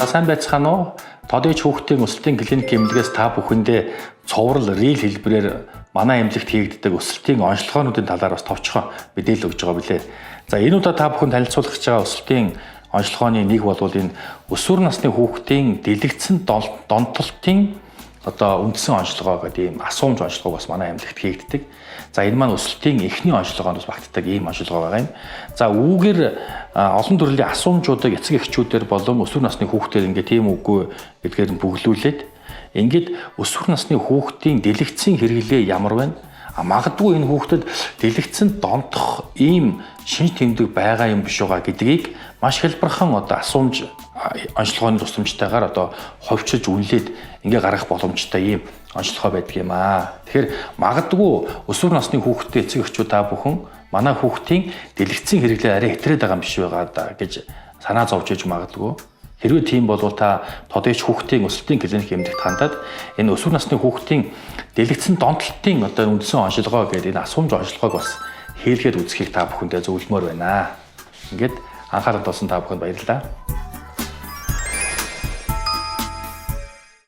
Сайн байцгаана уу? Тодорч хүүхдийн өсөлтийн клиник эмнэлгээс та бүхэндээ цоврал рил хэлбэрээр манай эмнэлэгт хийгддэг өсөлтийн онцлогоонуудын талаар бас товчхон мэдээлэл өгж байгаа билээ. За энэ удаа та бүхэнд танилцуулах гэж байгаа өсөлтийн онцлогооны нэг бол энэ өсвөр насны хүүхдийн дэлгэцэн донтолтын үндсэн онцлогоо гэдэг ийм асуумж онцлогоо бас манай эмнэлэгт хийгддэг. За энэ маань өсөлтийн эхний онцлогооноос багтдаг ийм онцлогоо байгаа юм. За үүгээр олон төрлийн асуумжуудыг эцэг эхчүүдээр болон өсвөр насны хүүхдээр ингээд тийм үгүй гэдгээр нь бүглүүлээд ингээд өсвөр насны хүүхдийн дэлгэцэн хэрэглээ ямар байна? Магадгүй энэ хүүхдэд дэлгэцэн донтох ийм шинж тэмдэг байгаа юм биш байгаа гэдгийг маш хэлбэрхэн асуумж онцлогооны тусламжтайгаар ховчилж үнэлээд ингээ гаргах боломжтой ийм онцлогоо байдаг юм аа. Тэгэхээр магадгүй өсвөр насны хүүхдтэй эцэг эхчүүд та бүхэн манай хүүхдийн дэлгэцэн хэрэглээ арай хэтрээд байгаа юм биш байгаа да гэж санаа зовж иж магадгүй. Хэрвээ тийм бол та тодорч хүүхдийн өсөлтийн клиник эмнэлэгт хандаад энэ өсвөр насны хүүхдийн дэлгэцэн донтолтын үндсэн онцлогоо гэдэг энэ асуумж онцлогоог бас хийлгээд үзэхийг та бүхэндээ зөвлөмөр байна. Ингээд анхаарал татсан та бүхэнд баярлалаа.